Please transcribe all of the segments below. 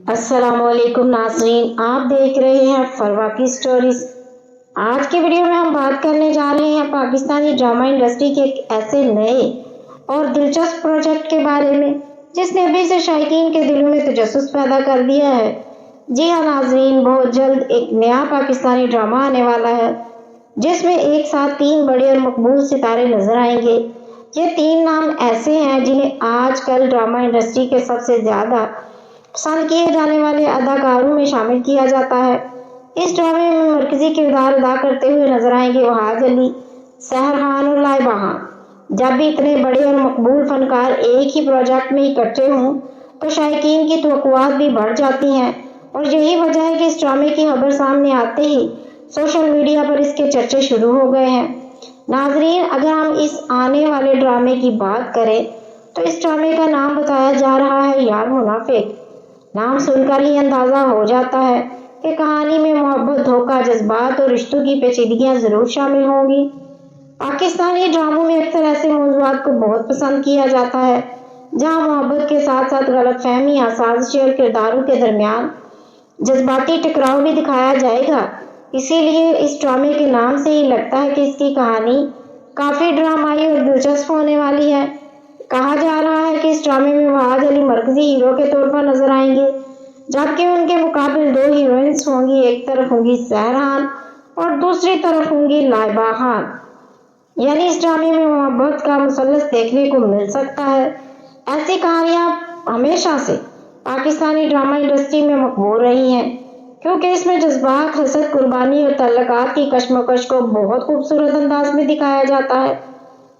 अस्सलाम वालेकुम नाज़रीन, आप देख रहे हैं फरवा की स्टोरीज। आज के वीडियो में हम बात करने जा रहे हैं पाकिस्तानी ड्रामा इंडस्ट्री के एक ऐसे नए और दिलचस्प प्रोजेक्ट के बारे में जिसने अभी से शायकीन के दिलों में तजस्सुस पैदा कर दिया है। जी हाँ नाज़रीन, बहुत जल्द एक नया पाकिस्तानी ड्रामा आने वाला है जिसमें एक साथ 3 बड़े और मकबूल सितारे नजर आएंगे। ये 3 नाम ऐसे हैं जिन्हें आजकल ड्रामा इंडस्ट्री के सबसे ज्यादा पसंद किए जाने वाले अदाकारों में शामिल किया जाता है। इस ड्रामे में मरकजी किरदार अदा करते हुए नजर आएंगे वहाज अली, सहर खान और लाइबा खान। जब भी इतने बड़े और मकबूल फनकार एक ही प्रोजेक्ट में इकट्ठे हों तो शायकीन की तवक्कुआत भी बढ़ जाती हैं और यही वजह है कि इस ड्रामे की खबर सामने आते ही सोशल मीडिया पर इसके चर्चे शुरू हो गए हैं। नाजरीन, अगर हम इस आने वाले ड्रामे की बात करें तो इस ड्रामे का नाम बताया जा रहा है यार मुनाफिक। नाम सुनकर ही अंदाजा हो जाता है कि कहानी में मोहब्बत, धोखा, जज्बात और रिश्तों की पेचीदगियां जरूर शामिल होंगी। पाकिस्तानी ड्रामों में अक्सर ऐसे मौज़ूआत को बहुत पसंद किया जाता है जहां मोहब्बत के साथ साथ गलतफहमियां, साजिशें और किरदारों के दरमियान जज्बाती टकराव भी दिखाया जाएगा। इसीलिए इस ड्रामे के नाम से ही लगता है कि इसकी कहानी काफी ड्रामाई और दिलचस्प होने वाली है। कहा जा रहा है कि इस ड्रामे में वहाज अली मरकजी हीरो के तौर पर नजर आएंगे, जबकि उनके मुकाबले 2 हीरोइंस होंगी। एक तरफ होंगी सहर खान और दूसरी तरफ होंगी लाइबा खान। यानी इस ड्रामे में मोहब्बत का मुसल्लस देखने को मिल सकता है। ऐसी कहानियां हमेशा से पाकिस्तानी ड्रामा इंडस्ट्री में मकबूल रही हैं क्योंकि इसमें जज्बात, हसद, कुर्बानी और तल्लुकात की कश्मकश को बहुत खूबसूरत अंदाज में दिखाया जाता है।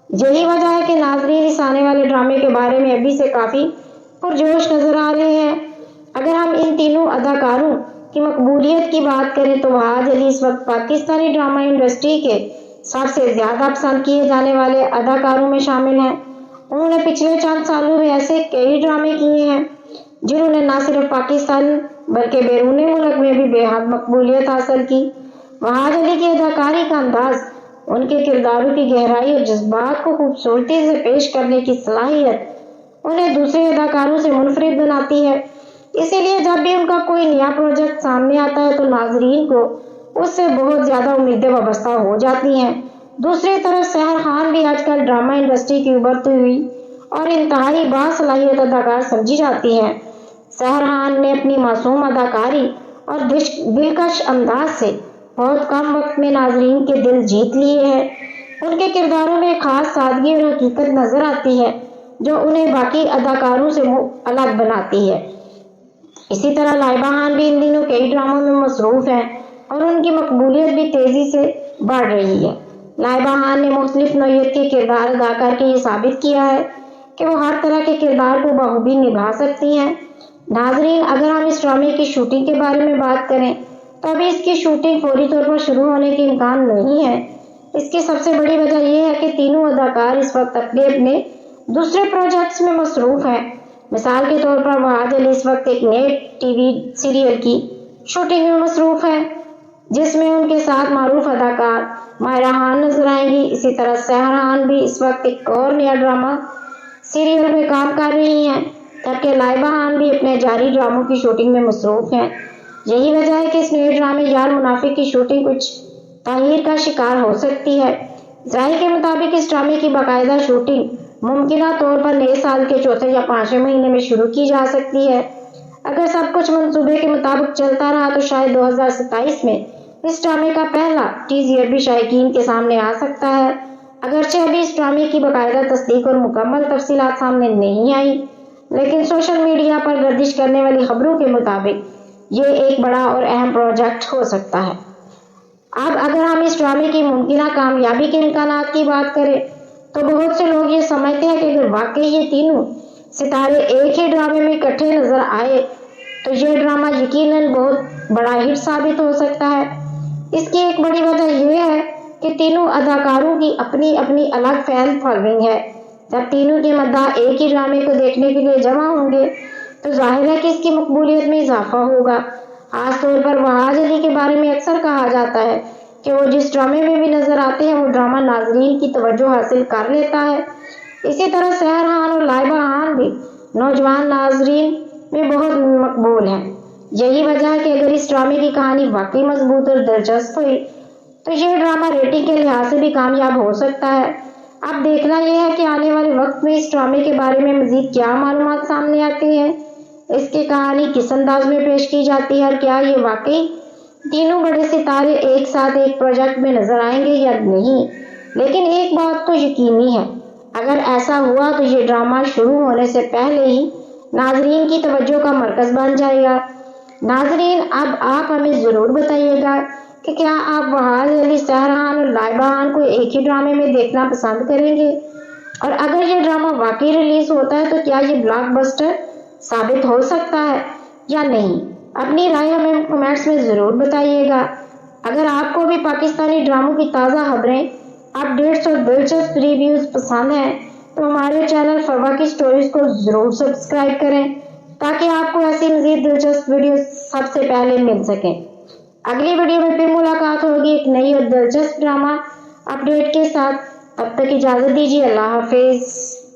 यही वजह है कि नाजरीन इस आने वाले ड्रामे के बारे में अभी से काफी पुरजोश नजर आ रहे हैं। अगर हम इन तीनों अदाकारों की मकबूलियत की बात करें तो वहाज अली इस वक्त पाकिस्तानी ड्रामा इंडस्ट्री के सबसे ज्यादा पसंद किए जाने वाले अदाकारों में शामिल हैं। उन्होंने पिछले चंद सालों में ऐसे कई ड्रामे किए हैं जिन्होंने न सिर्फ पाकिस्तान बल्कि बैरून मुल्क में भी बेहद मकबूलियत हासिल की। वहाज अली की अदाकारी का अंदाज, उनके किरदारों की गहराई और जज्बात को खूबसूरती से पेश करने की सलाहियत उन्हें दूसरे अदाकारों से मुनफरिद बनाती है। इसीलिए जब भी उनका कोई नया प्रोजेक्ट सामने आता है तो नाजरीन को उससे बहुत ज्यादा उम्मीदें वाबस्ता हो जाती हैं। दूसरी तरफ सहर खान भी आजकल ड्रामा इंडस्ट्री की उभरती हुई और इंतहाई बासलाहियत अदाकार समझी जाती हैं। सहर खान ने अपनी मासूम अदाकारी और दिलकश अंदाज से बहुत कम वक्त में नाजरीन के दिल जीत लिए हैं। उनके किरदारों में खास सादगी और हकीकत नजर आती है जो उन्हें बाकी अदाकारों से अलग बनाती है। इसी तरह लाइबा खान भी इन दिनों कई ड्रामों में मसरूफ हैं और उनकी मकबूलियत भी तेजी से बढ़ रही है। लाइबा खान ने मुख्तलिफ नौइयत के किरदार अदा करके ये साबित किया है कि वो हर तरह के किरदार को बखूबी निभा सकती हैं। नाजरीन, अगर हम इस ड्रामे की शूटिंग के बारे में बात करें तो अभी इसकी शूटिंग फौरी तौर पर शुरू होने के इम्कान नहीं है। इसकी सबसे बड़ी वजह यह है कि तीनों अदाकार इस वक्त अपने अपने दूसरे प्रोजेक्ट्स में मसरूफ हैं। मिसाल के तौर पर वहाज अली इस वक्त एक नए टीवी सीरियल की शूटिंग में मसरूफ है जिसमें उनके साथ मारूफ अदाकार मायरा खान नजर आएंगी। इसी तरह सहर खान भी इस वक्त एक और नया ड्रामा सीरियल में काम कर रही हैं, जबकि लाइबा खान भी अपने जारी ड्रामों की शूटिंग में मसरूफ हैं। यही वजह है कि इस नए ड्रामे यार मुनाफिक की शूटिंग कुछ ताहीर का शिकार हो सकती है। जाहिर के मुताबिक इस ड्रामे की बाकायदा शूटिंग मुमकिना तौर पर नए साल के चौथे या 5वें महीने में शुरू की जा सकती है। अगर सब कुछ मंसूबे के मुताबिक चलता रहा तो शायद 2027 में इस ड्रामे का पहला टीजर भी शायकीन के सामने आ सकता है। अगरचे अभी इस ड्रामे की बाकायदा तस्दीक और मुकम्मल तफसीलात सामने नहीं आई, लेकिन सोशल मीडिया पर गर्दिश करने वाली खबरों के मुताबिक ये एक बड़ा और अहम प्रोजेक्ट हो सकता है। अब अगर हम इस ड्रामे की मुमकिना कामयाबी के इम्कानात की बात करें तो बहुत से लोग ये समझते हैं कि अगर वाकई ये तीनों सितारे एक ही ड्रामे में इकट्ठे नजर आए तो ये ड्रामा यकीनन बहुत बड़ा हिट साबित हो सकता है। इसकी एक बड़ी वजह यह है कि तीनों अदाकारों की अपनी अपनी अलग फैन फॉलोइंग है। जब तीनों के मद्दाह एक ही ड्रामे को देखने के लिए जमा होंगे तो जाहिर है कि इसकी मकबूलियत में इजाफा होगा। खास तौर पर वहाज अली के बारे में अक्सर कहा जाता है कि वो जिस ड्रामे में भी नजर आते हैं वो ड्रामा नाजरीन की तवज्जो हासिल कर लेता है। इसी तरह सहर खान और लाइबा खान भी नौजवान नाजरीन میں بہت مقبول ہے۔ یہی وجہ ہے کہ اگر اس ڈرامے کی کہانی واقعی مضبوط اور دلچسپ ہوئی تو یہ ڈرامہ ریٹنگ کے لحاظ سے بھی کامیاب ہو سکتا ہے۔ اب دیکھنا یہ ہے کہ آنے والے وقت میں اس ڈرامے کے بارے میں مزید کیا معلومات سامنے آتی ہیں، اس کی کہانی کس انداز میں پیش کی جاتی ہے، اور کیا یہ واقعی تینوں بڑے ستارے ایک ساتھ ایک پروجیکٹ میں نظر آئیں گے یا نہیں۔ لیکن ایک بات تو یقینی ہے، اگر ایسا ہوا تو یہ ڈرامہ شروع ہونے سے پہلے ہی ناظرین کی توجہ کا مرکز بن جائے گا۔ ناظرین، اب آپ ہمیں ضرور بتائیے گا کہ کیا آپ وہاز علی سہران اور لائبہ خان کو ایک ہی ڈرامے میں دیکھنا پسند کریں گے، اور اگر یہ ڈرامہ واقعی ریلیز ہوتا ہے تو کیا یہ بلاک بسٹر ثابت ہو سکتا ہے یا نہیں۔ اپنی رائے ہمیں کمنٹس میں ضرور بتائیے گا۔ اگر آپ کو بھی پاکستانی ڈراموں کی تازہ خبریں، اپڈیٹس اور دلچسپ ریویوز پسند ہیں تو ہمارے چینل فروا کی سٹوریز کو ضرور سبسکرائب کریں تاکہ آپ کو ایسی مزید دلچسپ ویڈیوز سب سے پہلے مل سکیں۔ اگلی ویڈیو میں پھر ملاقات ہوگی ایک نئی اور دلچسپ ڈرامہ اپڈیٹ کے ساتھ۔ تب تک اجازت دیجیے، اللہ حافظ۔